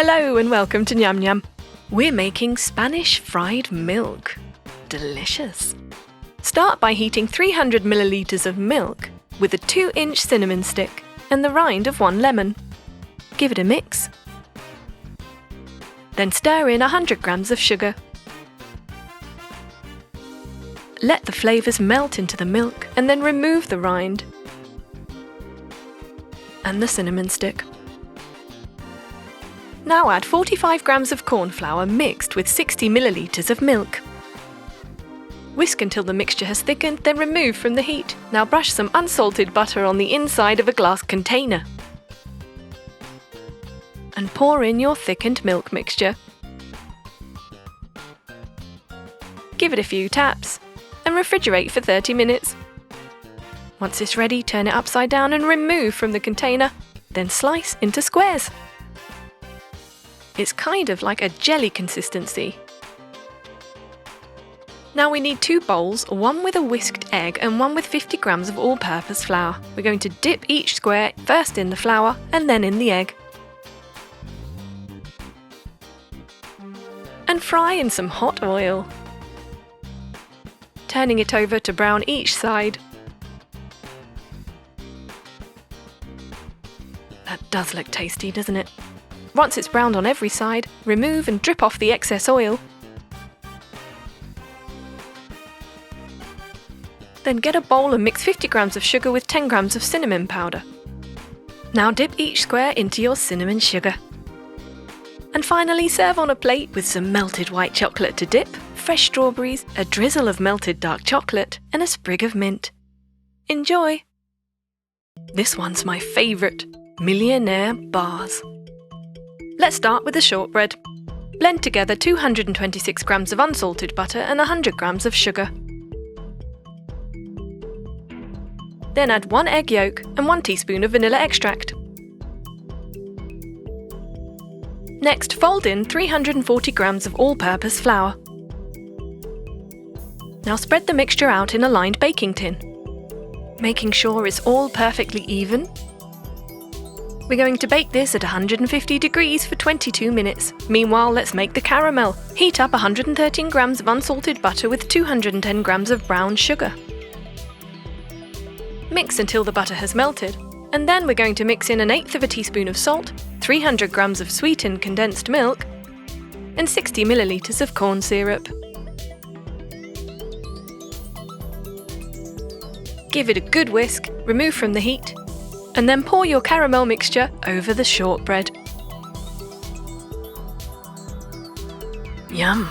Hello and welcome to Nyam Nyam. We're making Spanish fried milk. Delicious. Start by heating 300 milliliters of milk with a 2-inch cinnamon stick and the rind of 1 lemon. Give it a mix. Then stir in 100 grams of sugar. Let the flavours melt into the milk and then remove the rind and the cinnamon stick. Now add 45 grams of corn flour mixed with 60 milliliters of milk. Whisk until the mixture has thickened, then remove from the heat. Now brush some unsalted butter on the inside of a glass container. And pour in your thickened milk mixture. Give it a few taps and refrigerate for 30 minutes. Once it's ready, turn it upside down and remove from the container, then slice into squares. It's kind of like a jelly consistency. Now we need 2 bowls, one with a whisked egg and one with 50 grams of all-purpose flour. We're going to dip each square first in the flour and then in the egg. And fry in some hot oil, turning it over to brown each side. That does look tasty, doesn't it? Once it's browned on every side, remove and drip off the excess oil. Then get a bowl and mix 50 grams of sugar with 10 grams of cinnamon powder. Now dip each square into your cinnamon sugar. And finally serve on a plate with some melted white chocolate to dip, fresh strawberries, a drizzle of melted dark chocolate, and a sprig of mint. Enjoy! This one's my favourite, Millionaire Bars. Let's start with the shortbread. Blend together 226 grams of unsalted butter and 100 grams of sugar. Then add 1 egg yolk and 1 teaspoon of vanilla extract. Next, fold in 340 grams of all-purpose flour. Now spread the mixture out in a lined baking tin, making sure it's all perfectly even. We're going to bake this at 150 degrees for 22 minutes. Meanwhile, let's make the caramel. Heat up 113 grams of unsalted butter with 210 grams of brown sugar. Mix until the butter has melted, and then we're going to mix in 1/8 teaspoon of salt, 300 grams of sweetened condensed milk, and 60 milliliters of corn syrup. Give it a good whisk, remove from the heat, and then pour your caramel mixture over the shortbread. Yum!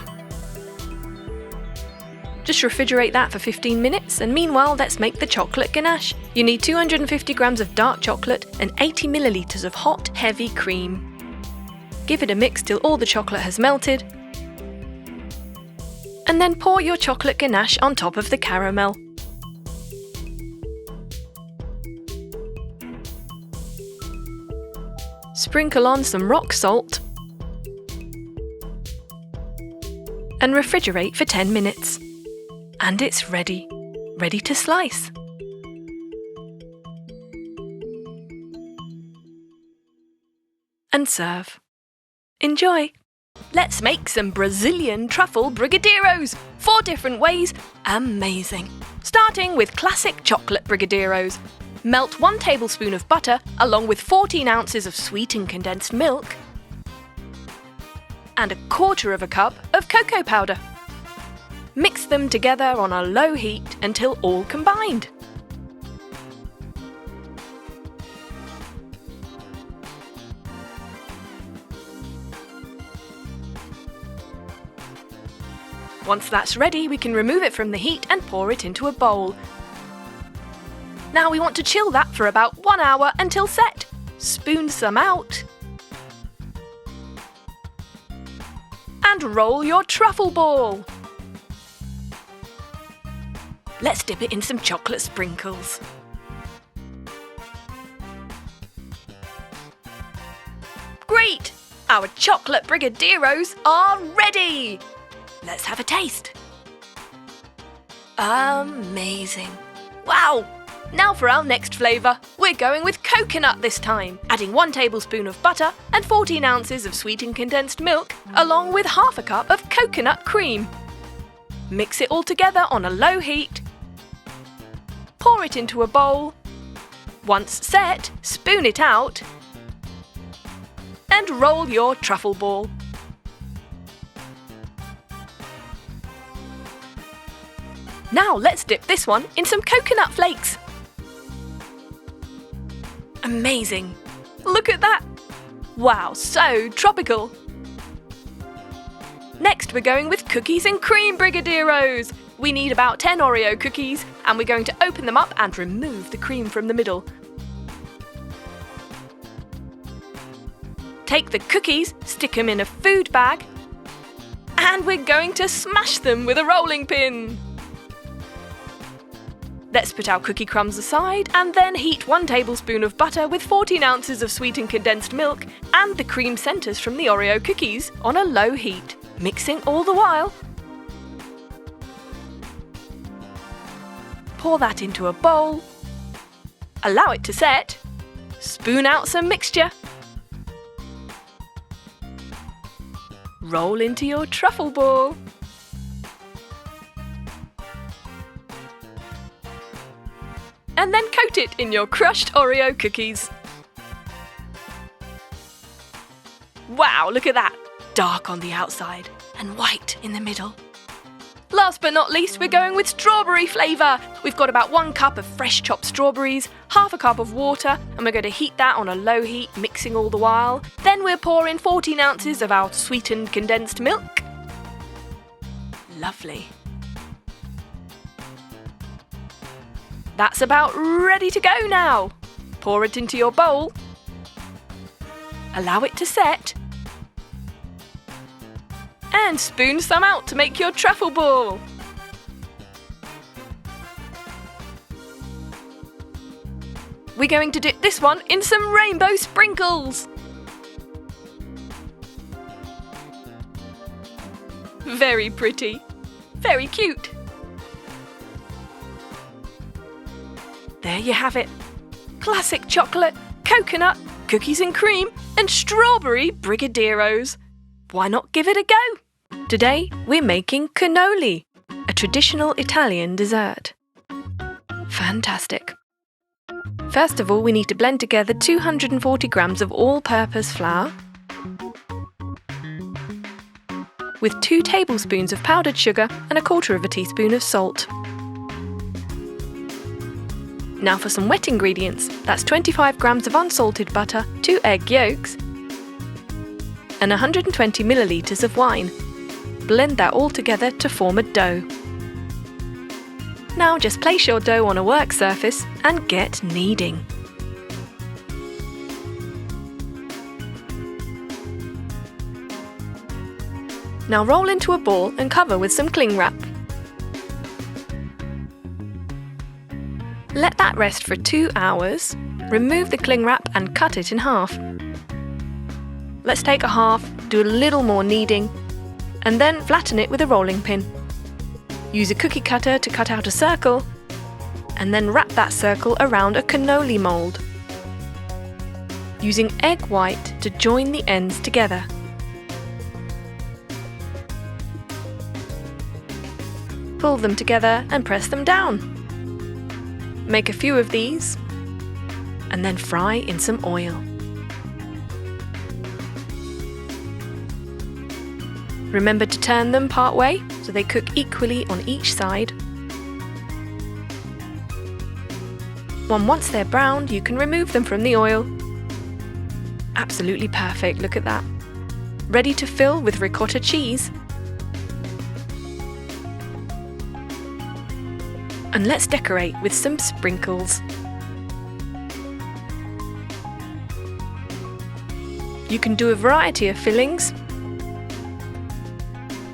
Just refrigerate that for 15 minutes, and meanwhile let's make the chocolate ganache. You need 250 grams of dark chocolate and 80 milliliters of hot, heavy cream. Give it a mix till all the chocolate has melted, and then pour your chocolate ganache on top of the caramel. Sprinkle on some rock salt and refrigerate for 10 minutes. And it's ready to slice. And serve. Enjoy! Let's make some Brazilian truffle brigadeiros. 4 different ways, amazing. Starting with classic chocolate brigadeiros. Melt 1 tablespoon of butter along with 14 ounces of sweetened condensed milk and 1/4 cup of cocoa powder. Mix them together on a low heat until all combined. Once that's ready, we can remove it from the heat and pour it into a bowl. Now we want to chill that for about 1 hour until set. Spoon some out. And roll your truffle ball. Let's dip it in some chocolate sprinkles. Great! Our chocolate brigadeiros are ready! Let's have a taste. Amazing! Wow! Now for our next flavour. We're We're going with coconut this time, adding 1 tablespoon of butter and 14 ounces of sweetened condensed milk, along with half a cup of coconut cream. Mix it all together on a low heat. Pour it into a bowl. Once set, spoon it out and roll your truffle ball. Now let's dip this one in some coconut flakes. Amazing! Look at that! Wow, so tropical! Next we're going with cookies and cream brigadeiros. We need about 10 Oreo cookies and we're going to open them up and remove the cream from the middle. Take the cookies, stick them in a food bag and we're going to smash them with a rolling pin. Let's put our cookie crumbs aside and then heat 1 tablespoon of butter with 14 ounces of sweetened condensed milk and the cream centres from the Oreo cookies on a low heat, mixing all the while. Pour that into a bowl. Allow it to set. Spoon out some mixture. Roll into your truffle ball. And then coat it in your crushed Oreo cookies. Wow, look at that! Dark on the outside and white in the middle. Last but not least, we're going with strawberry flavour. We've got about 1 cup of fresh chopped strawberries, half a cup of water, and we're going to heat that on a low heat, mixing all the while. Then we'll pour in 14 ounces of our sweetened condensed milk. Lovely. That's about ready to go now. Pour it into your bowl. Allow it to set. And spoon some out to make your truffle ball. We're going to dip this one in some rainbow sprinkles. Very pretty. Very cute. There you have it. Classic chocolate, coconut, cookies and cream, and strawberry brigadeiros. Why not give it a go? Today we're making cannoli, a traditional Italian dessert. Fantastic. First of all, we need to blend together 240 grams of all-purpose flour with 2 tablespoons of powdered sugar and 1/4 teaspoon of salt. Now for some wet ingredients. That's 25 grams of unsalted butter, 2 egg yolks, and 120 millilitres of wine. Blend that all together to form a dough. Now just place your dough on a work surface and get kneading. Now roll into a ball and cover with some cling wrap. Let that rest for 2 hours. Remove the cling wrap and cut it in half. Let's take a half, do a little more kneading, and then flatten it with a rolling pin. Use a cookie cutter to cut out a circle, and then wrap that circle around a cannoli mould, using egg white to join the ends together. Pull them together and press them down. Make a few of these, and then fry in some oil. Remember to turn them part way so they cook equally on each side. Once they're browned, you can remove them from the oil. Absolutely perfect, look at that. Ready to fill with ricotta cheese. And let's decorate with some sprinkles. You can do a variety of fillings.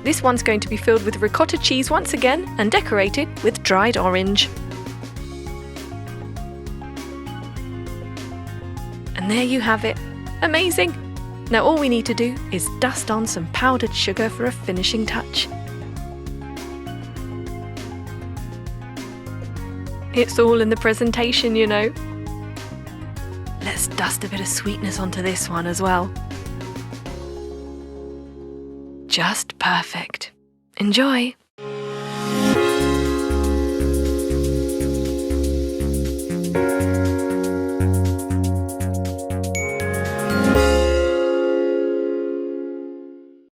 This one's going to be filled with ricotta cheese once again and decorated with dried orange. And there you have it. Amazing! Now all we need to do is dust on some powdered sugar for a finishing touch. It's all in the presentation, you know. Let's dust a bit of sweetness onto this one as well. Just perfect. Enjoy!